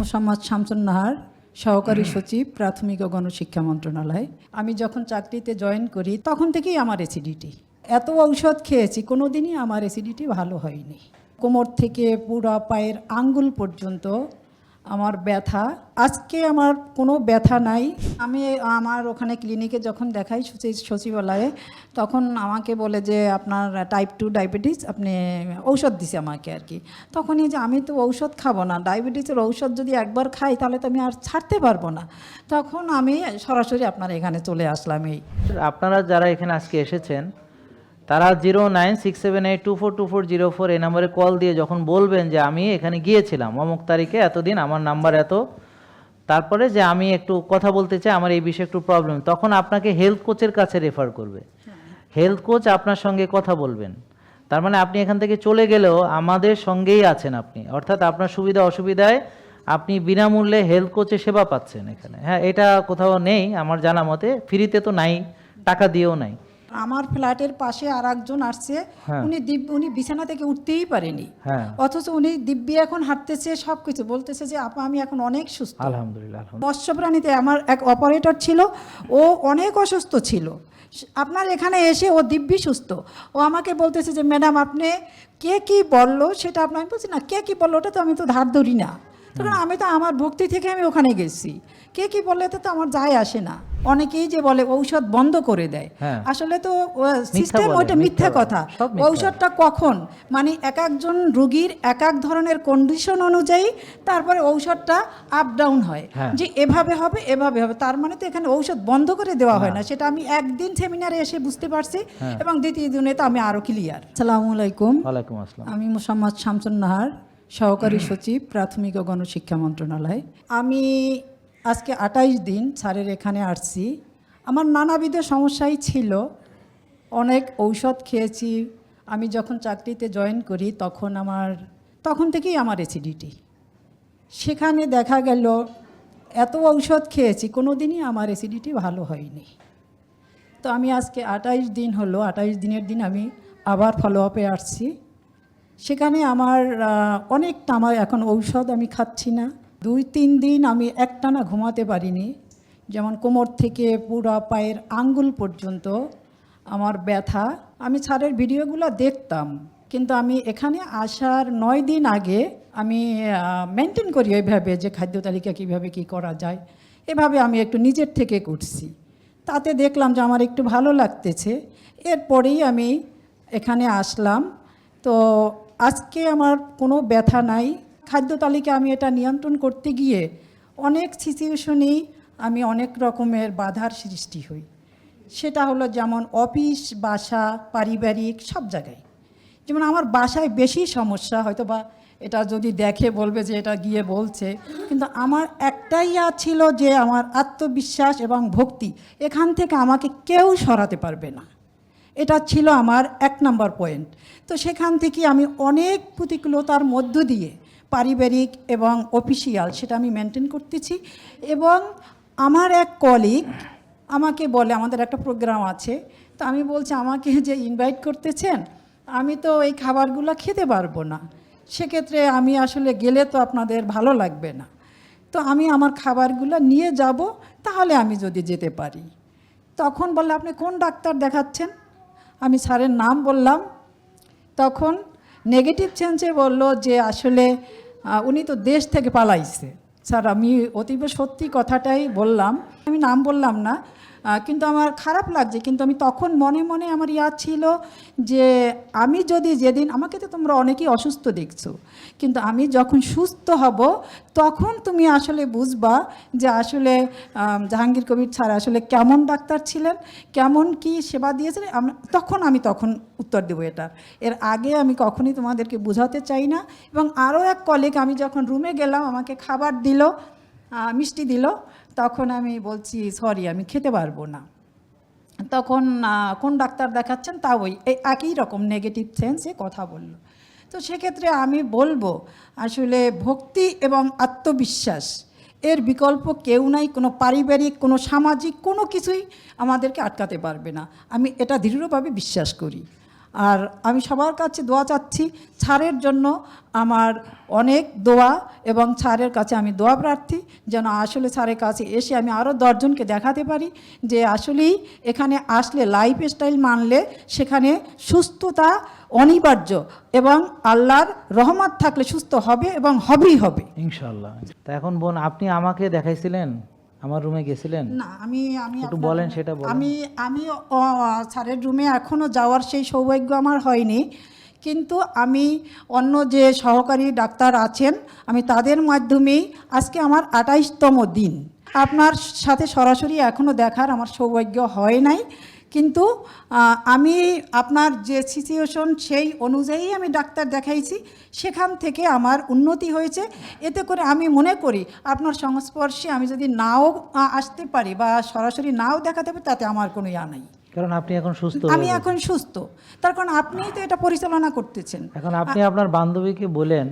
মোসাম্মদ শামসুন নাহার, সহকারী সচিব, প্রাথমিক ও গণশিক্ষা মন্ত্রণালয়। আমি যখন চাকরিতে জয়েন করি তখন থেকেই আমার অ্যাসিডিটি। এত ঔষধ খেয়েছি, কোনো দিনই আমার অ্যাসিডিটি ভালো হয়নি। কোমর থেকে পুরো পায়ের আঙ্গুল পর্যন্ত আমার ব্যথা। আজকে আমার কোনো ব্যথা নাই। আমি আমার ওখানে ক্লিনিকে যখন দেখাই সচিবালয়ে, তখন আমাকে বলে যে আপনার টাইপ 2 ডায়াবেটিস, আপনি ঔষধ দিছে আমাকে আর কি। তখনই যে আমি তো ঔষধ খাবো না, ডায়াবেটিসের ঔষধ যদি একবার খাই তাহলে তো আমি আর ছাড়তে পারবো না। তখন আমি সরাসরি আপনার এখানে চলে আসলাম। আপনারা যারা এখানে আজকে এসেছেন তারা 0967824240 এই নম্বরে কল দিয়ে যখন বলবেন যে আমি এখানে গিয়েছিলাম অমুক তারিখে এতদিন, আমার নাম্বার এত, তারপরে যে আমি একটু কথা বলতে চাই, আমার এই বিষয়ে একটু প্রবলেম, তখন আপনাকে হেলথ কোচের কাছে রেফার করবে। হেলথ কোচ আপনার সঙ্গে কথা বলবেন। তার মানে আপনি এখান থেকে চলে গেলেও আমাদের সঙ্গেই আছেন আপনি, অর্থাৎ আপনার সুবিধা অসুবিধায় আপনি বিনামূল্যে হেলথ কোচের সেবা পাচ্ছেন এখানে। হ্যাঁ, এটা কোথাও নেই আমার জানা মতে, ফ্রিতে তো নাই, টাকা দিয়েও নাই। আমার ফ্ল্যাটের পাশে আর একজন আসছে, উনি বিছানা থেকে উঠতেই পারেনি, অথচ উনি দিব্যি এখন হাঁটতেছে, সবকিছু বলতেছে যে আপা আমি এখন অনেক সুস্থ আলহামদুলিল্লাহ। মৎস্য প্রাণীতে আমার এক অপারেটর ছিল, ও অনেক অসুস্থ ছিল, আপনার এখানে এসে ও দিব্যি সুস্থ। ও আমাকে বলতেছে যে ম্যাডাম আপনি কে কি বললো সেটা আপনার, আমি বলছি না কে কি বললো ওটা তো আমি তো ধার ধরি না, তখন আমি তো আমার ভক্তি থেকে আমি ওখানে গেছি, কে কি বললে তো আমার যায় আসে না। অনেকেই যে বলে ঔষধ বন্ধ করে দেয়, আসলে তো সিস্টেম ওইটা মিথ্যা কথা। ঔষধটা কখন মানে এক একজন রোগীর এক এক ধরনের কন্ডিশন অনুযায়ী তারপরে ঔষধটা আপ ডাউন হয়, যে এভাবে হবে এভাবে হবে, তার মানে তো এখানে ঔষধ বন্ধ করে দেওয়া হয় না। সেটা আমি একদিন সেমিনারে এসে বুঝতে পারছি, এবং দ্বিতীয় দিনে তো আমি আরো ক্লিয়ার। আসসালামু আলাইকুম। ওয়ালাইকুম আসসালাম। আমি মোসাম্মদ শামসুন নাহার, সহকারী সচিব, প্রাথমিক ও গণশিক্ষা মন্ত্রণালয়। আমি আজকে 28 দিন স্যারের এখানে আসছি। আমার নানাবিধ সমস্যাই ছিল, অনেক ঔষধ খেয়েছি। আমি যখন চাকরিতে জয়েন করি তখন থেকেই আমার অ্যাসিডিটি। সেখানে দেখা গেল এত ঔষধ খেয়েছি, কোনো দিনই আমার অ্যাসিডিটি ভালো হয়নি। তো আমি আজকে 28 দিন হলো, 28 দিনের দিন আমি আবার ফলো আপে আসছি। সেখানে আমার অনেকটা, আমার এখন ঔষধ আমি খাচ্ছি না। 2-3 দিন আমি একটানা ঘুমাতে পারিনি। যেমন কোমর থেকে পুরো পায়ের আঙ্গুল পর্যন্ত আমার ব্যথা। আমি স্যারের ভিডিওগুলো দেখতাম, কিন্তু আমি এখানে আসার 9 দিন আগে আমি মেনটেন করি ওইভাবে, যে খাদ্য তালিকা কীভাবে কী করা যায়, এভাবে আমি একটু নিজের থেকে করছি। তাতে দেখলাম যে আমার একটু ভালো লাগতেছে। এরপরেই আমি এখানে আসলাম। তো আজকে আমার কোনো ব্যথা নাই। খাদ্য তালিকা আমি এটা নিয়ন্ত্রণ করতে গিয়ে অনেক সিচুয়েশনেই আমি অনেক রকমের বাধার সৃষ্টি হই। সেটা হলো যেমন অফিস, বাসা, পারিবারিক সব জায়গায়। যেমন আমার বাসায় বেশি সমস্যা, হয়তো বা এটা যদি দেখে বলবে যে এটা গিয়ে বলছে, কিন্তু আমার একটাই ছিল যে আমার আত্মবিশ্বাস এবং ভক্তি, এখান থেকে আমাকে কেউ সরাতে পারবে না। এটা ছিল আমার 1 নম্বর পয়েন্ট। তো সেখান থেকে আমি অনেক প্রতিকূলতার মধ্য দিয়ে পারিবারিক এবং অফিসিয়াল সেটা আমি মেনটেন করতেছি। এবং আমার এক কলিগ আমাকে বলে, আমাদের একটা প্রোগ্রাম আছে, তো আমি বলছি আমাকে যে ইনভাইট করতেছেন, আমি তো এই খাবারগুলো খেতে পারবো না, সেক্ষেত্রে আমি আসলে গেলে তো আপনাদের ভালো লাগবে না, তো আমি আমার খাবারগুলো নিয়ে যাব, তাহলে আমি যদি যেতে পারি। তখন বললে আপনি কোন ডাক্তার দেখাচ্ছেন? আমি স্যারের নাম বললাম। তখন নেগেটিভ চেঞ্জে বলল যে আসলে উনি তো দেশ থেকে পালাইছে। স্যার আমি অতীব সত্যি কথাটাই বললাম, আমি নাম বললাম না, কিন্তু আমার খারাপ লাগছে। কিন্তু আমি তখন মনে মনে আমার ছিল যে আমি যদি যেদিন, আমাকে তো তোমরা অনেকেই অসুস্থ দেখছো, কিন্তু আমি যখন সুস্থ হব তখন তুমি আসলে বুঝবা যে আসলে জাহাঙ্গীর কবির স্যার আসলে কেমন ডাক্তার ছিলেন, কেমন কি সেবা দিয়েছিলেন, আমি তখন উত্তর দেবো এটা। এর আগে আমি কখনই তোমাদেরকে বোঝাতে চাই না। এবং আরও এক কলিগ, আমি যখন রুমে গেলাম আমাকে খাবার দিল, মিষ্টি দিল, তখন আমি বলছি সরি আমি খেতে পারবো না। তখন কোন ডাক্তার দেখাচ্ছেন, তা ওই একই রকম নেগেটিভ সেন্সে কথা বলল। তো সেক্ষেত্রে আমি বলবো আসলে ভক্তি এবং আত্মবিশ্বাস এর বিকল্প কেউ নাই। কোনো পারিবারিক, কোনো সামাজিক কোনো কিছুই আমাদেরকে আটকাতে পারবে না, আমি এটা দৃঢ়ভাবে বিশ্বাস করি। আর আমি সবার কাছে দোয়া চাচ্ছি, স্যারের জন্য আমার অনেক দোয়া, এবং স্যারের কাছে আমি দোয়া প্রার্থী যেন আসলে স্যারের কাছে এসে আমি আরও 10 জনকে দেখাতে পারি যে আসলেই এখানে আসলে লাইফস্টাইল মানলে সেখানে সুস্থতা অনিবার্য, এবং আল্লাহর রহমত থাকলে সুস্থ হবে এবং হবেই হবে। ইনশাল্লাহ। তা এখন বোন, আপনি আমাকে দেখাইছিলেন, আমার রুমে গেছিলেন? না, আমি একটু আপনার বলেন, রুমে- সেটা বলেন। আমি স্যারের রুমে এখনও যাওয়ার সেই সৌভাগ্য আমার হয়নি, কিন্তু আমি অন্য যে সহকারী ডাক্তার আছেন আমি তাদের মাধ্যমেই আজকে আমার 28তম দিন আপনার সাথে সরাসরি এখনও দেখার আমার সৌভাগ্য হয় নাই, কিন্তু আমি আপনার যে সিচুয়েশন সেই অনুযায়ী আমি ডাক্তার দেখাইছি, সেখান থেকে আমার উন্নতি হয়েছে। এতে করে আমি মনে করি আপনার সংস্পর্শে আমি যদি নাও আসতে পারি বা সরাসরি নাও দেখাতে পারি তাতে আমার কোনো ইয়া নাই, কারণ আপনি এখন সুস্থ আমি হয়ে গেছেন। এখন সুস্থ। তার কারণ আপনিই তো এটা পরিচালনা করতেছেন। এখন আপনি আপনার বান্ধবীকে বলেন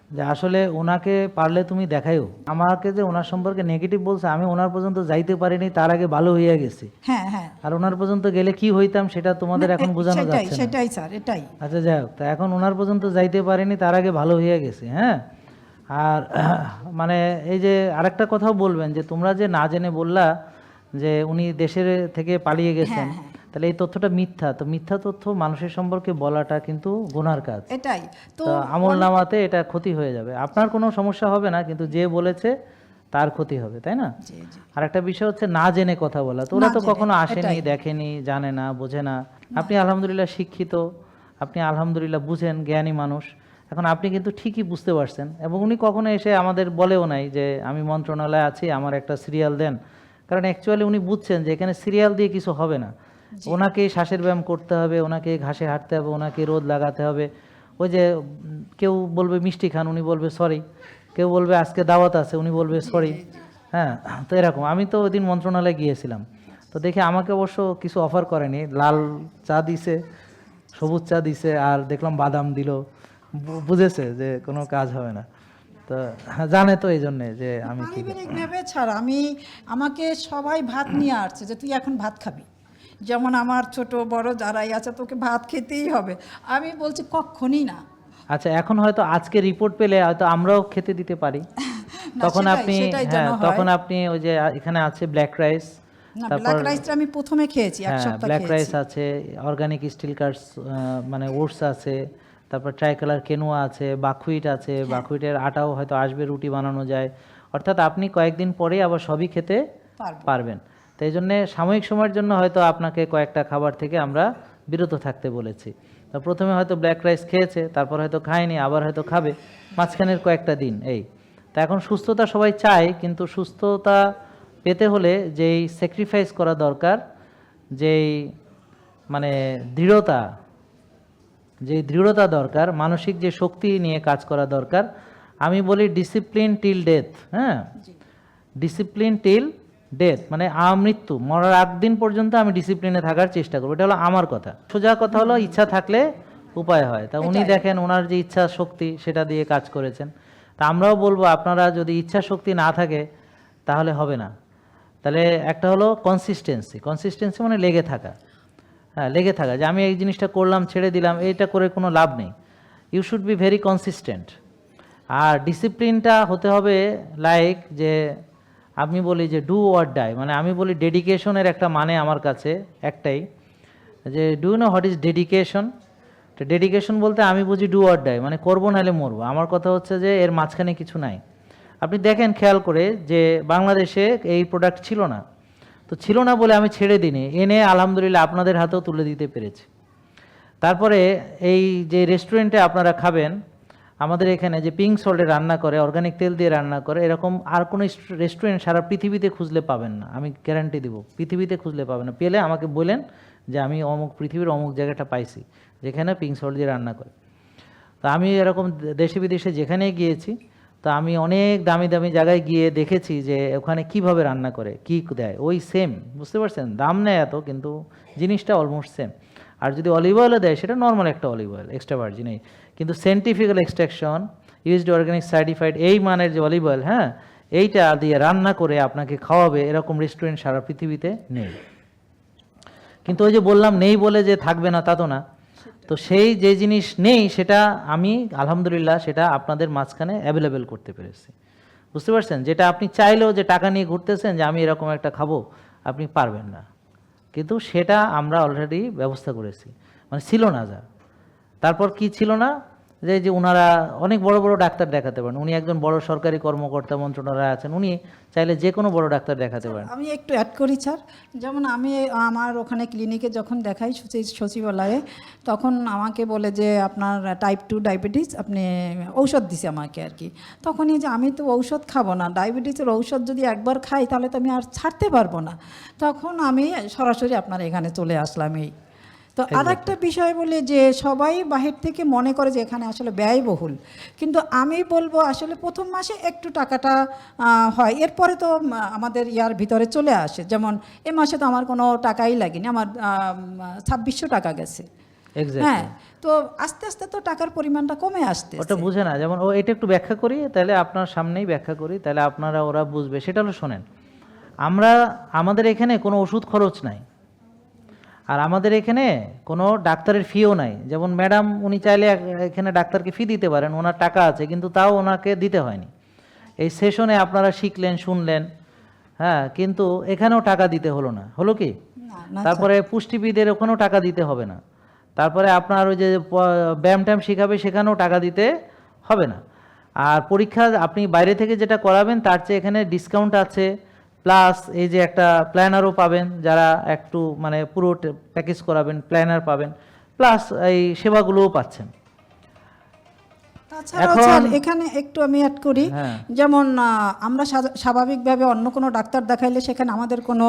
যে আসলে ওনাকে পারলে তুমি দেখাইও। আমাকে যে ওনার সম্পর্কে নেগেটিভ বলছে, আমি ওনার পর্যন্ত যাইতে পারিনি, তার আগে ভালো হইয়া গেছি। হ্যাঁ হ্যাঁ, আর ওনার পর্যন্ত গেলে কি হইতাম সেটা তোমাদের এখন বোঝানো সেটাই যাচ্ছে না। সেটাই স্যার, এটাই। আচ্ছা, যাই হোক, তা এখন ওনার পর্যন্ত যাইতে পারিনি, তার আগে ভালো হইয়া গেছে। হ্যাঁ, আর মানে এই যে আরেকটা কথাও বলবেন যে তোমরা যে না জেনে বললা যে উনি দেশের থেকে পালিয়ে গেছেন, হ্যাঁ। তাহলে এই তথ্যটা মিথ্যা। তো মিথ্যা তথ্য মানুষের সম্পর্কে বলাটা কিন্তু গুনার কাজ। এটাই তো তো আমল নামাতে এটা ক্ষতি হয়ে যাবে। আপনার কোনো সমস্যা হবে না, কিন্তু যে বলেছে তার ক্ষতি হবে, তাই না? জি জি, আর একটা বিষয় হচ্ছে না জেনে কথা বলা। তো ওরা না তো জেনে, কখনো আসেনি, এটাই। দেখেনি, জানে না, বোঝে না। আপনি আলহামদুলিল্লাহ শিক্ষিত, আপনি আলহামদুলিল্লাহ বুঝেন, জ্ঞানী মানুষ। এখন আপনি কিন্তু ঠিকই বুঝতে পারছেন, এবং উনি কখনো এসে আমাদের বলেও নাই যে আমি মন্ত্রণালয়ে আছি, আমার একটা সিরিয়াল দেন। কারণ অ্যাকচুয়ালি উনি বুঝছেন যে এখানে সিরিয়াল দিয়ে কিছু হবে না। ওনাকে শ্বাসের ব্যায়াম করতে হবে, ওনাকে ঘাসে হাঁটতে হবে, ওনাকে রোদ লাগাতে হবে। ওই যে কেউ বলবে মিষ্টি খান, উনি বলবে সরি। কেউ বলবে আজকে দাওয়াত আছে, উনি বলবে সরি। হ্যাঁ, তো এরকম। আমি তো ওই দিন মন্ত্রণালয়ে গিয়েছিলাম, তো দেখে আমাকে অবশ্য কিছু অফার করেনি। লাল চা দিছে, সবুজ চা দিছে, আর দেখলাম বাদাম দিল। বুঝেছে যে কোনো কাজ হবে না, তো জানে তো এই জন্যে যে আমি কি। পারিবারিকভাবে ছাড়া আমাকে সবাই ভাত নিয়ে আসছে যে তুই এখন ভাত খাবি, যেমন আমার ছোট বড় যারাই আছে তোকে ভাত খেতেই হবে। আমি বলছি কখনই না। আচ্ছা, এখন হয়তো আজকে রিপোর্ট পেলে হয়তো আমরাও খেতে দিতে পারি। না, তখন সেটাই- আপনি, সেটাই যেন হ্যাঁ, হয়। তখন আপনি ওই যে এখানে আছে ব্ল্যাক রাইস, না, তারপর ব্ল্যাক রাইসটা আমি প্রথমে খেয়েছি, এক হ্যাঁ সপ্তাহ ব্ল্যাক রাইস খেয়েছি। আছে, অর্গানিক স্টিল কার্স মানে ওটস আছে, তারপর ট্রাইকালার কেনোয়া আছে, বাকহুইট আছে, বাকহুইটের আটাও হয়তো আসবে, রুটি বানানো যায়। অর্থাৎ আপনি কয়েকদিন পরে আবার সবই খেতে পারবো। পারবেন। তো এই জন্যে সাময়িক সময়ের জন্য হয়তো আপনাকে কয়েকটা খাবার থেকে আমরা বিরত থাকতে বলেছি। তো প্রথমে হয়তো ব্ল্যাক রাইস খেয়েছে, তারপর হয়তো খায়নি, আবার হয়তো খাবে মাঝখানের কয়েকটা দিন এই। তা এখন সুস্থতা সবাই চায়, কিন্তু সুস্থতা পেতে হলে যেই স্যাক্রিফাইস করা দরকার, যেই মানে দৃঢ়তা দরকার, মানসিক যে শক্তি নিয়ে কাজ করা দরকার, আমি বলি ডিসিপ্লিন টিল ডেথ। হ্যাঁ, ডিসিপ্লিন টিল ডেথ মানে আমৃত্যু, মরার আগ দিন পর্যন্ত আমি ডিসিপ্লিনে থাকার চেষ্টা করবো। এটা হলো আমার কথা। সোজা কথা হলো ইচ্ছা থাকলে উপায় হয়। তা উনি দেখেন ওনার যে ইচ্ছা শক্তি সেটা দিয়ে কাজ করেছেন। তা আমরাও বলবো আপনারা যদি ইচ্ছা শক্তি না থাকে তাহলে হবে না। তাহলে একটা হলো কনসিস্টেন্সি মানে লেগে থাকা। হ্যাঁ, লেগে থাকা, যে আমি এই জিনিসটা করলাম ছেড়ে দিলাম, এইটা করে কোনো লাভ নেই। You should be very consistent. আর ডিসিপ্লিনটা হতে হবে লাইক যে আমি বলি যে ডু অর ডাই, মানে আমি বলি ডেডিকেশনের একটা মানে আমার কাছে একটাই, যে do know what is dedication. তো ডেডিকেশন বলতে আমি বুঝি ডু অর ডাই, মানে করবো নাহলে মরবো। আমার কথা হচ্ছে যে এর মাঝখানে কিছু নাই। আপনি দেখেন খেয়াল করে যে বাংলাদেশে এই প্রোডাক্ট ছিল না, তো ছিল না বলে আমি ছেড়ে দিইনি, এনে আলহামদুলিল্লাহ আপনাদের হাতেও তুলে দিতে পেরেছি। তারপরে এই যে রেস্টুরেন্টে আপনারা খাবেন, আমাদের এখানে যে পিঙ্ক সল্টে রান্না করে, অর্গানিক তেল দিয়ে রান্না করে, এরকম আর কোনো রেস্টুরেন্ট সারা পৃথিবীতে খুঁজলে পাবেন না, আমি গ্যারান্টি দিব। পৃথিবীতে খুঁজলে পাবেন না, পেলে আমাকে বলেন যে আমি অমুক পৃথিবীর অমুক জায়গাটা পাইছি যেখানে পিঙ্ক সল্ট দিয়ে রান্না করে। তো আমি এরকম দেশে বিদেশে যেখানেই গিয়েছি, তো আমি অনেক দামি দামি জায়গায় গিয়ে দেখেছি যে ওখানে কিভাবে রান্না করে, কি দেয়, ওই সেম, বুঝতে পারছেন? দাম নেয় এত, কিন্তু জিনিসটা অলমোস্ট সেম। আর যদি অলিভ অয়েলও দেয় সেটা নর্মাল একটা অলিভ অয়েল, এক্সট্রা ভার্জিন এই, কিন্তু scientifical extraction used organic certified এই মানের যে অলিভ অয়েল, হ্যাঁ, এইটা দিয়ে রান্না করে আপনাকে খাওয়াবে, এরকম রেস্টুরেন্ট সারা পৃথিবীতে নেই। কিন্তু ওই যে বললাম নেই বলে যে থাকবে না তা তো না। তো সেই যে জিনিস নেই সেটা আমি আলহামদুলিল্লাহ সেটা আপনাদের মাঝখানে অ্যাভেলেবেল করতে পেরেছি। বুঝতে পারছেন? যেটা আপনি চাইলেও যে টাকা নিয়ে ঘুরতেছেন যে আমি এরকম একটা খাবো, আপনি পারবেন না, কিন্তু সেটা আমরা অলরেডি ব্যবস্থা করেছি। মানে ছিল না যা। তারপর কি ছিল না, যে ওনারা অনেক বড় বড় ডাক্তার দেখাতে পারেন, উনি একজন বড় সরকারি কর্মকর্তা মন্ত্রণালয়ে আছেন, উনি চাইলে যে কোনো বড় ডাক্তার দেখাতে পারেন। আমি একটু অ্যাড করি স্যার, যেমন আমি আমার ওখানে ক্লিনিকে যখন দেখাই সচিবালয়ে, তখন আমাকে বলে যে আপনার টাইপ 2 ডায়াবেটিস, আপনি ঔষধ দিছে আমাকে আর কি। তখনই যে আমি তো ঔষধ খাবো না, ডায়াবেটিসের ঔষধ যদি একবার খাই তাহলে তো আমি আর ছাড়তে পারবো না। তখন আমি সরাসরি আপনার এখানে চলে আসলাম। এই তো আর একটা বিষয় বলে যে সবাই বাহির থেকে মনে করে যে এখানে আসলে ব্যয়বহুল, কিন্তু আমি বলবো আসলে প্রথম মাসে একটু টাকাটা হয়, এরপরে তো আমাদের ইয়ার ভিতরে চলে আসে। যেমন এ মাসে তো আমার কোনো টাকাই লাগেনি, আমার 2600 টাকা গেছে। হ্যাঁ, তো আস্তে আস্তে তো টাকার পরিমাণটা কমে আসতে। ওটা বুঝে না, যেমন ও এটা একটু ব্যাখ্যা করি, তাহলে আপনার সামনেই ব্যাখ্যা করি, তাহলে আপনারা ওরা বুঝবে। সেটা হলো শোনেন, আমাদের এখানে কোনো ওষুধ খরচ নাই, আর আমাদের এখানে কোনো ডাক্তারের ফিও নাই। যেমন ম্যাডাম উনি চাইলে এখানে ডাক্তারকে ফি দিতে পারেন, ওনার টাকা আছে, কিন্তু তাও ওনাকে দিতে হয়নি। এই সেশনে আপনারা শিখলেন, শুনলেন, হ্যাঁ, কিন্তু এখানেও টাকা দিতে হলো না, হলো কি? তারপরে পুষ্টিবিদের ওখানেও টাকা দিতে হবে না। তারপরে আপনার ওই যে ব্যায়াম ট্যাম শেখাবে সেখানেও টাকা দিতে হবে না। আর পরীক্ষা আপনি বাইরে থেকে যেটা করাবেন তার চেয়ে এখানে ডিসকাউন্ট আছে, প্লাস এই যে একটা প্ল্যানারও পাবেন, যারা একটু মানে পুরো প্যাকেজ করাবেন প্ল্যানার পাবেন, প্লাস এই সেবাগুলোও পাচ্ছেন। তাছাড়াও স্যার এখানে একটু আমি অ্যাড করি, যেমন আমরা স্বাভাবিকভাবে অন্য কোনো ডাক্তার দেখাইলে সেখানে আমাদের কোনো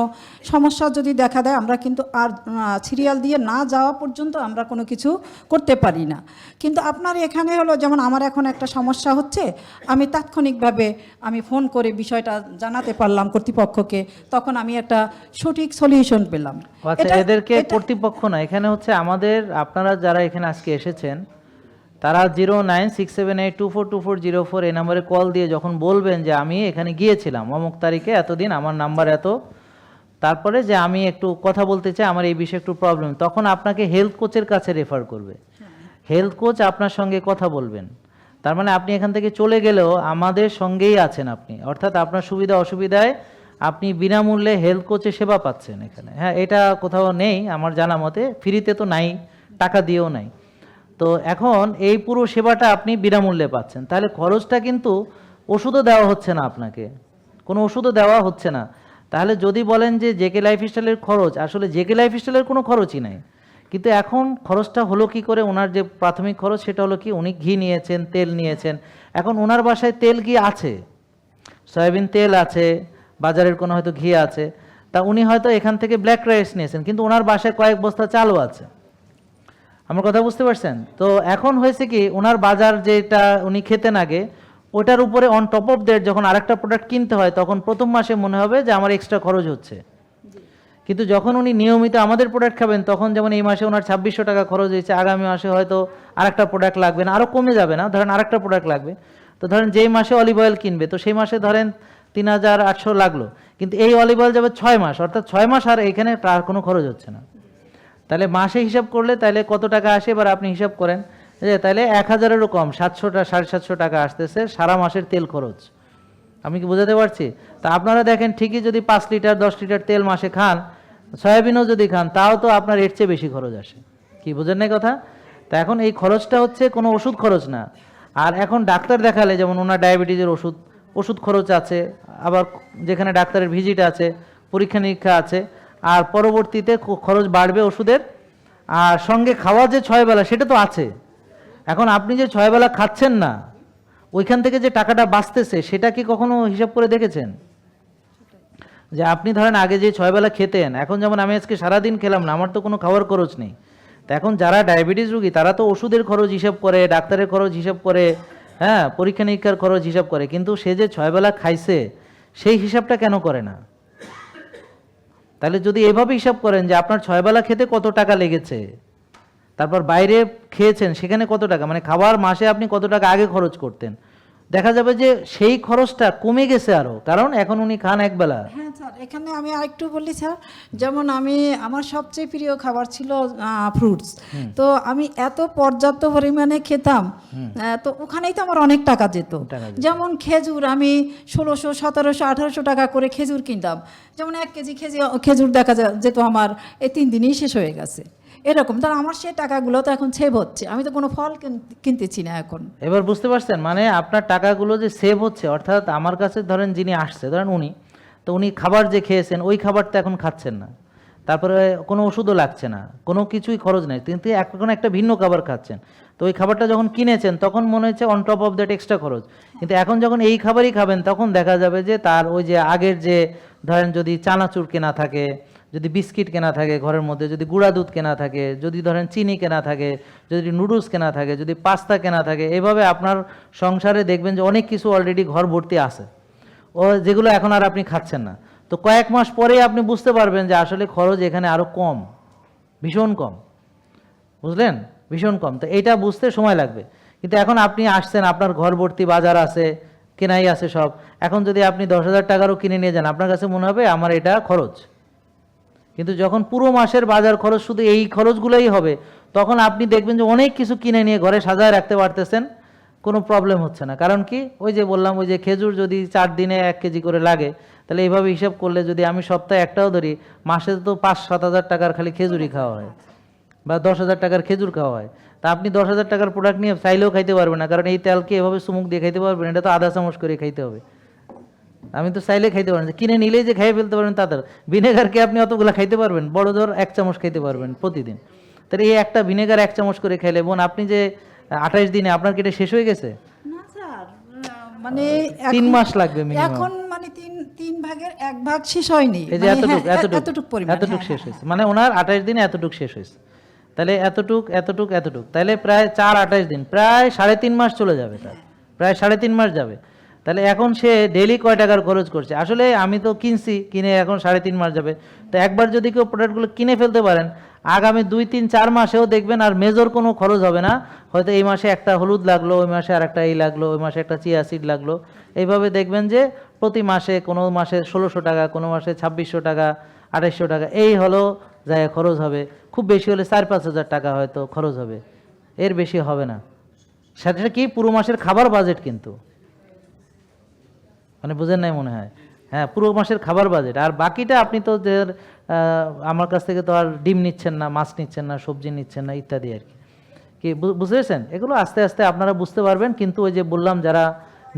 সমস্যা যদি দেখা দেয়, আমরা কিন্তু আর সিরিয়াল দিয়ে না যাওয়া পর্যন্ত আমরা কোনো কিছু করতে পারি না। কিন্তু আপনার এখানে হলো, যেমন আমার এখন একটা সমস্যা হচ্ছে, আমি তাৎক্ষণিকভাবে আমি ফোন করে বিষয়টা জানাতে পারলাম কর্তৃপক্ষকে, তখন আমি একটা সঠিক সলিউশন পেলাম। আচ্ছা, এদেরকে কর্তৃপক্ষ না, এখানে হচ্ছে আমাদের, আপনারা যারা এখানে আজকে এসেছেন তারা 09678242404 এই নম্বরে কল দিয়ে যখন বলবেন যে আমি এখানে গিয়েছিলাম অমুক তারিখে এতদিন, আমার নাম্বার এত, তারপরে যে আমি একটু কথা বলতে চাই, আমার এই বিষয়ে একটু প্রবলেম, তখন আপনাকে হেলথ কোচের কাছে রেফার করবে। হেলথ কোচ আপনার সঙ্গে কথা বলবেন। তার মানে আপনি এখান থেকে চলে গেলেও আমাদের সঙ্গেই আছেন আপনি, অর্থাৎ আপনার সুবিধা অসুবিধায় আপনি বিনামূল্যে হেলথ কোচের সেবা পাচ্ছেন এখানে। হ্যাঁ, এটা কোথাও নেই আমার জানা মতে, ফ্রিতে তো নাই, টাকা দিয়েও নাই। তো এখন এই পুরো সেবাটা আপনি বিনামূল্যে পাচ্ছেন, তাহলে খরচটা কিন্তু ওষুধও দেওয়া হচ্ছে না, আপনাকে কোনো ওষুধও দেওয়া হচ্ছে না। তাহলে যদি বলেন যে জেকে লাইফস্টাইলের খরচ, আসলে জেকে লাইফস্টাইলের কোনো খরচই নাই, কিন্তু এখন খরচটা হলো কি করে, ওনার যে প্রাথমিক খরচ সেটা হলো কি, উনি ঘি নিয়েছেন, তেল নিয়েছেন। এখন ওনার বাসায় তেল ঘি আছে, সয়াবিন তেল আছে, বাজারের কোনো হয়তো ঘি আছে, তা উনি হয়তো এখান থেকে ব্ল্যাক রাইস নিয়েছেন, কিন্তু ওনার বাসায় কয়েক বস্তা চালও আছে। আমার কথা বুঝতে পারছেন? তো এখন হয়েছে কি, ওনার বাজার যেটা উনি খেতেন আগে, ওটার উপরে অন টপ অফ দ্যাট যখন আরেকটা প্রোডাক্ট কিনতে হয়, তখন প্রথম মাসে মনে হবে যে আমার এক্সট্রা খরচ হচ্ছে। কিন্তু যখন উনি নিয়মিত আমাদের প্রোডাক্ট খাবেন, তখন যেমন এই মাসে ওনার 2600 টাকা খরচ হয়েছে, আগামী মাসে হয়তো আরেকটা প্রোডাক্ট লাগবে না, আরও কমে যাবে না, ধরেন আরেকটা প্রোডাক্ট লাগবে। তো ধরেন যেই মাসে অলিভ অয়েল কিনবে, তো সেই মাসে ধরেন 3800 লাগলো, কিন্তু এই অলিভ অয়েল যাবে 6 মাস, অর্থাৎ 6 মাস আর এখানে তার কোনো খরচ হচ্ছে না। তাহলে মাসে হিসাব করলে তাহলে কত টাকা আসে, এবার আপনি হিসাব করেন যে তাহলে 1000-এরও কম, 700-750 টাকা আসতেছে সারা মাসের তেল খরচ। আমি কি বোঝাতে পারছি? তা আপনারা দেখেন ঠিকই যদি 5 লিটার 10 লিটার তেল মাসে খান, সয়াবিনও যদি খান, তাও তো আপনার এর চেয়ে বেশি খরচ আসে। কি বোঝেন না কথা? তা এখন এই খরচটা হচ্ছে কোনো ওষুধ খরচ না। আর এখন ডাক্তার দেখালে, যেমন ওনার ডায়াবেটিসের ওষুধ খরচ আছে, আবার যেখানে ডাক্তারের ভিজিট আছে, পরীক্ষা নিরীক্ষা আছে, আর পরবর্তীতে খরচ বাড়বে ওষুধের, আর সঙ্গে খাওয়া যে 6 বেলা সেটা তো আছে। এখন আপনি যে 6 বেলা খাচ্ছেন না, ওইখান থেকে যে টাকাটা বাঁচতেছে সেটা কি কখনো হিসাব করে দেখেছেন? যে আপনি ধরেন আগে যে 6 বেলা খেতেন, এখন যেমন আমি আজকে সারাদিন খেলাম না, আমার তো কোনো খাওয়ার খরচ নেই। তো এখন যারা ডায়াবেটিস রোগী তারা তো ওষুধের খরচ হিসাব করে, ডাক্তারের খরচ হিসাব করে, হ্যাঁ, পরীক্ষা নিরীক্ষার খরচ হিসাব করে, কিন্তু সে যে 6 বেলা খাইছে সেই হিসাবটা কেন করে না? তাহলে যদি এভাবে হিসাব করেন যে আপনার 6 বেলা খেতে কত টাকা লেগেছে, তারপর বাইরে খেয়েছেন সেখানে কত টাকা, মানে খাবার মাসে আপনি কত টাকা আগে খরচ করতেন, দেখা যাবে যে সেই খরচটা কমে গেছে আরো, কারণ এখন উনি খান একবেলা। হ্যাঁ স্যার, এখানে আমি আরেকটু বলি স্যার, যেমন আমার সবচেয়ে প্রিয় খাবার ছিল ফ্রুটস। তো আমি এত পর্যাপ্ত পরিমাণে খেতাম, তো ওখানেই তো আমার অনেক টাকা যেত। যেমন খেজুর আমি 1600, 1700, 1800 টাকা করে খেজুর কিনতাম। যেমন 1 কেজি খেজুর দেখা যেত আমার এই 3 দিনেই শেষ হয়ে গেছে। এরকম তাহলে আমার সেই টাকাগুলো তো এখন সেভ হচ্ছে, আমি তো কোনো ফল কিনতেছি না এখন। এবার বুঝতে পারছেন, মানে আপনার টাকাগুলো যে সেভ হচ্ছে, অর্থাৎ আমার কাছে ধরেন যিনি আসছে, ধরেন উনি, তো উনি খাবার যে খেয়েছেন ওই খাবারটা এখন খাচ্ছেন না, তারপরে কোনো ওষুধও লাগছে না, কোনো কিছুই খরচ নেই, কিন্তু এখন একটা ভিন্ন খাবার খাচ্ছেন। তো ওই খাবারটা যখন কিনেছেন তখন মনে হচ্ছে on top of that extra খরচ, কিন্তু এখন যখন এই খাবারই খাবেন তখন দেখা যাবে যে তার ওই যে আগের যে ধরেন যদি চানাচুর কেনা থাকে, যদি বিস্কিট কেনা থাকে ঘরের মধ্যে, যদি গুঁড়া দুধ কেনা থাকে, যদি ধরেন চিনি কেনা থাকে, যদি নুডলস কেনা থাকে, যদি পাস্তা কেনা থাকে, এভাবে আপনার সংসারে দেখবেন যে অনেক কিছু অলরেডি ঘর ভর্তি আছে, ও যেগুলো এখন আর আপনি খাচ্ছেন না। তো কয়েক মাস পরেই আপনি বুঝতে পারবেন যে আসলে খরচ এখানে আরো কম, ভীষণ কম, বুঝলেন, ভীষণ কম। তো এটা বুঝতে সময় লাগবে, কিন্তু এখন আপনি আসছেন, আপনার ঘর ভর্তি বাজার আছে, কেনাই আছে সব। এখন যদি আপনি 10,000 টাকারও কিনে নিয়ে যান, আপনার কাছে মনে হবে আমার এটা খরচ, কিন্তু যখন পুরো মাসের বাজার খরচ শুধু এই খরচগুলোই হবে, তখন আপনি দেখবেন যে অনেক কিছু কিনে নিয়ে ঘরে সাজায় রাখতে পারতেছেন, কোনো প্রবলেম হচ্ছে না। কারণ কি, ওই যে বললাম, ওই যে খেজুর যদি 4 দিনে 1 কেজি করে লাগে, তাহলে এইভাবে হিসাব করলে যদি আমি সপ্তাহে একটাও ধরি, মাসে তো 5-7 হাজার টাকার খালি খেজুরই খাওয়া হয়, বা 10,000 টাকার খেজুর খাওয়া হয়। তা আপনি 10,000 টাকার প্রোডাক্ট নিয়ে চাইলেও খাইতে পারবেন না, কারণ এই তেলকে এভাবে চুমুক দিয়ে খাইতে পারবেন, এটা তো আধা চামচ করে খাইতে হবে। আমি তো চাইলে খাইতে পারেন, কিনে নিলেই যে খাইয়ে ফেলতে পারবেন তাদের ভিনেগারকে আপনি অতগুলো খাইতে পারবেন, বড় ধর 1 চামচ খাইতে পারবেন প্রতিদিন। তাহলে এই একটা ভিনেগার 1 চামচ করে খাইলে, বোন আপনি যে 28 দিনে আপনার কি এটা শেষ হয়ে গেছে? না স্যার, মানে 3 মাস লাগবে মিনিমাম। এখন মানে তিন ভাগের 1 ভাগ শেষ হয়নি, এই যে মানে এতটুক পরিমাণ, এতটুক শেষ হয়েছে, মানে ওনার 28 দিনে এতটুক শেষ হয়েছে। তাহলে এতটুক, তাহলে প্রায় 4-28 দিন, প্রায় 3.5 মাস চলে যাবে, তার প্রায় 3.5 মাস যাবে। তাহলে এখন সে ডেইলি কয় টাকার খরচ করছে? আসলে আমি তো কিনে এখন 3.5 মাস যাবে। তো একবার যদি কেউ প্রোডাক্টগুলো কিনে ফেলতে পারেন, আগামী 2-3-4 মাসেও দেখবেন আর মেজর কোনো খরচ হবে না। হয়তো এই মাসে একটা হলুদ লাগলো, ওই মাসে আর একটা এই লাগলো, ওই মাসে একটা চিয়া সিড লাগলো, এইভাবে দেখবেন যে প্রতি মাসে কোনো মাসে 1,600 টাকা, কোনো মাসে 2,600 টাকা, 2,800 টাকা, এই হলো যায় খরচ হবে। খুব বেশি হলে 4-5 হাজার টাকা হয়তো খরচ হবে, এর বেশি হবে না। সেটা কি পুরো মাসের খাবার বাজেট, কিন্তু মানে বুঝেন নাই মনে হয়। হ্যাঁ, পুরো মাসের খাবার বাজেট। আর বাকিটা আপনি তো আমার কাছ থেকে তো আর ডিম নিচ্ছেন না, মাছ নিচ্ছেন না, সবজি নিচ্ছেন না, ইত্যাদি আর কি বুঝেছেন? এগুলো আস্তে আস্তে আপনারা বুঝতে পারবেন। কিন্তু ওই যে বললাম, যারা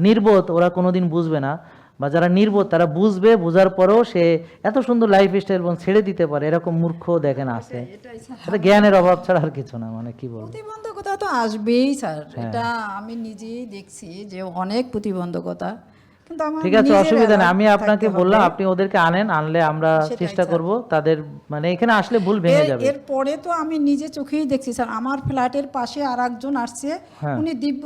নির্বোধ ওরা কোনোদিন বুঝবে না, বা যারা নির্বোধ তারা বুঝবে, বোঝার পরেও সে এত সুন্দর লাইফ স্টাইল ছেড়ে দিতে পারে, এরকম মূর্খ দেখেন আছে। এটা জ্ঞানের অভাব ছাড়া আর কিছু না, মানে কি বলবো। প্রতিবন্ধকতা তো আসবেই স্যার, এটা আমি নিজেই দেখছি যে অনেক প্রতিবন্ধকতা, কিন্তু আমার ঠিক আছে, নিজের অসুবিধা নেই। alert আমি আপনাকে থাকতে বললাম, হবে। আপনি ওদেরকে আনলে আমরা সেটাই চেষ্টা স্যার। করব তাদের, মানে এখানে আসলে ভুল ভেঙে যাবে। এরপরে তো আমি নিজে চোখেই দেখছি স্যার, আমার ফ্ল্যাটের পাশে আর একজন আসছে, হ্যাঁ।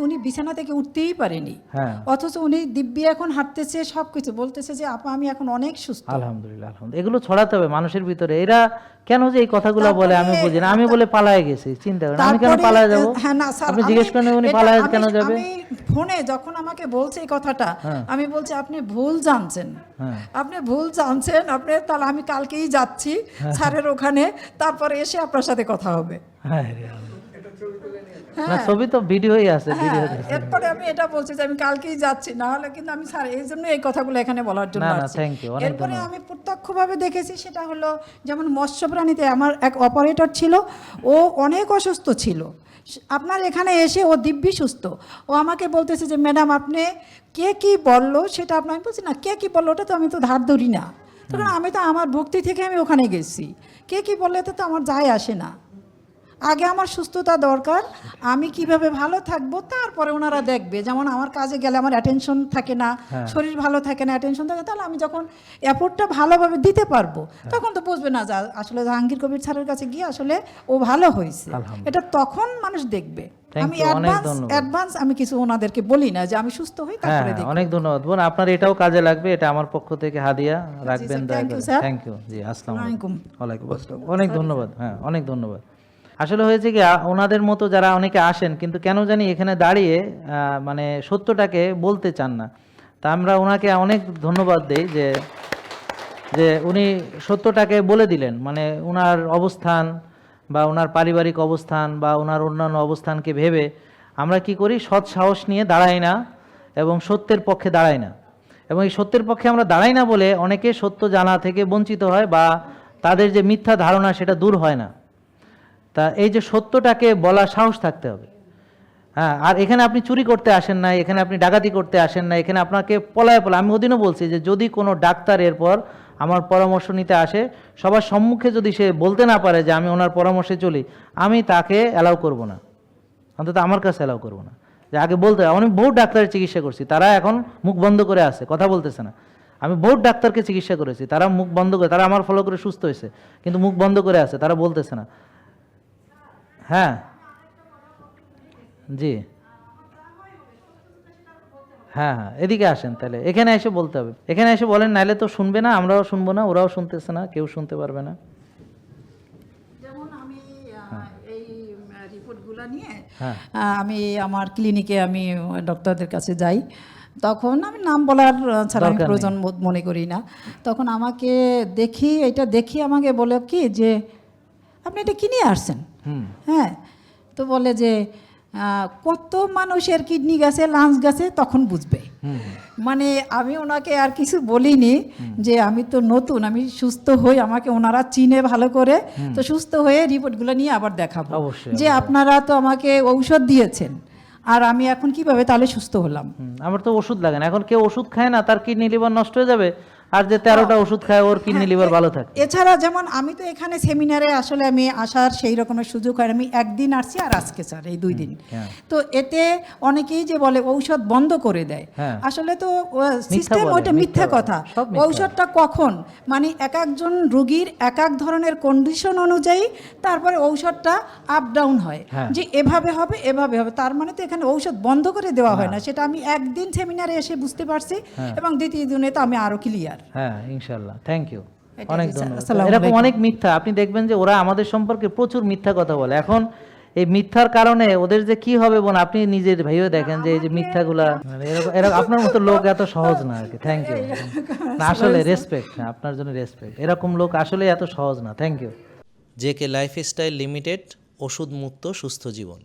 উনি বিছানা থেকে উঠতেই পারেনি, হ্যাঁ, অথচ উনি দিব্যি এখন হাঁটতেছে, সবকিছু বলতেছে যে আপা আমি এখন অনেক সুস্থ। আলহামদুলিল্লাহ, এগুলো ছড়াতে হবে মানুষের ভিতরে। এরা কেন যে এই কথাগুলো বলে তারপরে আমি বুঝি না। আমি বলে পালায়ে গেছি, চিন্তা করেন আমি কেন তারপরে পালায়ে যাব? হ্যাঁ না স্যার, আপনি জিজ্ঞেস করেন উনি পালায়ে কেন যাবে? আমি ফোনে যখন আমাকে বলছে এই কথাটা, হ্যাঁ। আমি বলছি আপনি ভুল জানছেন, হ্যাঁ। আপনি ভুল জানছেন, আপনি তাহলে আমি কালকেই যাচ্ছি স্যারের ওখানে, তারপরে এসে আপনার সাথে কথা হবে। হ্যাঁ রে আল্লাহ। না, ছবি তো ভিডিওই আছে, ভিডিও। এরপরে আমি এটা বলছি যে আমি কালকেই যাচ্ছি, না হলে কিন্তু আমি স্যার এই জন্য এই কথাগুলো এখানে বলার জন্য না, আসছি। thank you, অনেক এরপরে ধন্যবাদ। আমি প্রত্যক্ষভাবে দেখেছি, সেটা হলো যেমন মৎস্য প্রাণীতে আমার এক অপারেটর ছিল, ও অনেক অসুস্থ ছিল, আপনার এখানে এসে ও দিব্যি সুস্থ। ও আমাকে বলতেছে যে ম্যাডাম আপনি কে কি বললো সেটা আপনার, আমি বলছি না কে কি বললো ওটা তো আমি তো ধার ধরি না, তখন আমি তো আমার ভক্তি থেকে আমি ওখানে গেছি, কে কি বললে তো আমার যায় আসে না, আগে আমার সুস্থতা দরকার, আমি কিভাবে ভালো থাকবো তারপরে ওনারা দেখবে। যেমন আমার কাজে গেলে আমার অ্যাটেনশন থাকে না, হ্যাঁ। শরীর ভালো থাকে না, অ্যাটেনশন থাকে, তাহলে আমি যখন এফোর্টটা ভালোভাবে দিতে পারবো তখন তো বুঝবে না যে আসলে জাহাঙ্গীর কবির স্যারের কাছে গিয়ে আসলে ও ভালো হয়েছে, আলহামদুলিল্লাহ। এটা তখন মানুষ দেখবে। Thank আমি you, অনেক ধন্যবাদ। অ্যাডভান্স আমি কিছু ওনাদেরকে বলি না যে আমি সুস্থ হই হ্যাঁ, তারপরে দেখি। অনেক ধন্যবাদ বোন, আপনার এটাও কাজে লাগবে, এটা আমার পক্ষ থেকে হাদিয়া রাখবেন স্যার, দয়া thank you, করে। স্যার। থ্যাংক ইউ জি, আসসালামু আসসালামু আলাইকুম। আলাইকুম। ওয়ালাইকুম আসসালাম, অনেক ধন্যবাদ। হ্যাঁ, অনেক ধন্যবাদ। আসলে হয়েছে কি ওনাদের মতো যারা অনেকে আসেন কিন্তু কেন জানি এখানে দাঁড়িয়ে মানে সত্যটাকে বলতে চান না। তা আমরা ওনাকে অনেক ধন্যবাদ দেই যে যে উনি সত্যটাকে বলে দিলেন, মানে ওনার অবস্থান বা ওনার পারিবারিক অবস্থান বা ওনার অন্যান্য অবস্থানকে ভেবে আমরা কি করি, সৎ সাহস নিয়ে দাঁড়াই না এবং সত্যের পক্ষে দাঁড়াই না। এবং এই সত্যের পক্ষে আমরা দাঁড়াই না বলে অনেকে সত্য জানা থেকে বঞ্চিত হয় বা তাদের যে মিথ্যা ধারণা সেটা দূর হয় না। তা এই যে সত্যটাকে বলার সাহস থাকতে হবে। হ্যাঁ, আর এখানে আপনি চুরি করতে আসেন না, এখানে আপনি ডাকাতি করতে আসেন না, এখানে আপনাকে পলায় আমি ওদিনও বলছি যে যদি কোনো ডাক্তার এরপর আমার পরামর্শ নিতে আসে, সবার সম্মুখে যদি সে বলতে না পারে যে আমি ওনার পরামর্শে চলি, আমি তাকে অ্যালাউ করব না, অন্তত আমার কাছে অ্যালাউ করব না। যে আগে বলতে অনেক বহু ডাক্তারের চিকিৎসা করছি, তারা এখন মুখ বন্ধ করে আছে, কথা বলতেছে না। আমি বহুত ডাক্তারকে চিকিৎসা করেছি, তারা মুখ বন্ধ করে, তারা আমার ফলো করে সুস্থ হয়েছে, কিন্তু মুখ বন্ধ করে আছে, তারা বলতেছে না। হ্যাঁ, জি, হ্যাঁ হ্যাঁ, এদিকে আসেন, তাহলে এখানে এসে বলতে হবে, এখানে এসে বলেন, নাইলে তো শুনবে না, আমরাও শুনবো না, ওরাও শুনতেছে না, কেউ শুনতে পারবে না। যেমন আমি এই রিপোর্টগুলো নিয়ে হ্যাঁ। আমি আমার ক্লিনিকে আমি ডক্টরদের কাছে যাই, তখন আমি নাম বলার ছাড়া আমি দরকার নেই। প্রয়োজন মনে করি না। তখন আমাকে এটা দেখি আমাকে বলে কি যে আপনি এটা কি নিয়ে আসছেন? হুম। হ্যাঁ, তো বলে যে কত মানুষের কিডনি গেছে, লাঞ্চ গেছে, তখন বুঝবে। হুম। মানে আমি ওনাকে আর কিছু বলিনি যে আমি তো নতুন, আমি সুস্থ হই, আমাকে ওনারা চিনে ভালো করে, তো সুস্থ হয়ে রিপোর্টগুলো নিয়ে আবার দেখাবো অবশ্যই, যে আপনারা তো আমাকে ঔষধ দিয়েছেন, আর আমি এখন কিভাবে তাহলে সুস্থ হলাম। আমার তো ওষুধ লাগে না, এখন কেউ ওষুধ খায় না তার কিডনি লিভার নষ্ট হয়ে যাবে, আর যে 13টা ওষুধ খায় ওর কিডনি লিভার ভালো থাকে। এছাড়া যেমন আমি তো এখানে সেমিনারে আসলে আমি আসার সেই রকমের সুযোগ হয় না। আমি একদিন আসছি আর আজকে স্যার এই 2 দিন। হ্যাঁ। তো এতে অনেকেই যে বলে ঔষধ বন্ধ করে দেয়, হ্যাঁ। আসলে তো সিস্টেম বলে, ওইটা মিথ্যা মিথ্যা কথা। বলে, সব মিথ্যা। ঔষধটা কখন মানে এক একজন রোগীর এক এক ধরনের কন্ডিশন অনুযায়ী তারপরে ঔষধটা আপ ডাউন হয়, হ্যাঁ। যে এভাবে হবে এভাবে হবে, তার মানে তো এখানে ঔষধ বন্ধ করে দেওয়া হয় না। সেটা আমি একদিন সেমিনারে এসে বুঝতে পারছি, এবং দ্বিতীয় দিনে তো আমি আরো ক্লিয়ার। হ্যাঁ, ইনশাল্লাহ, থ্যাংক ইউ, এটাই অনেক স্যার। ধন্যবাদ। আসসালামু এরকম আলাইকুম। অনেক মিথ্যা আপনি দেখবেন যে ওরা আমাদের সম্পর্কে প্রচুর মিথ্যা কথা বলে। এখন এই মিথ্যার কারণে ওদের যে কি হবে বোন, আপনি নিজের ভাইও দেখেন যে এই যে মিথ্যাগুলা, মানে এরকম আপনার মতো লোক এত সহজ না আর কি। থ্যাংক ইউ, না আসলে রেসপেক্ট, হ্যাঁ আপনার জন্য রেসপেক্ট, এরকম লোক আসলে এত সহজ না। Thank you. JK lifestyle limited, ওষুধ মুক্ত সুস্থ জীবন।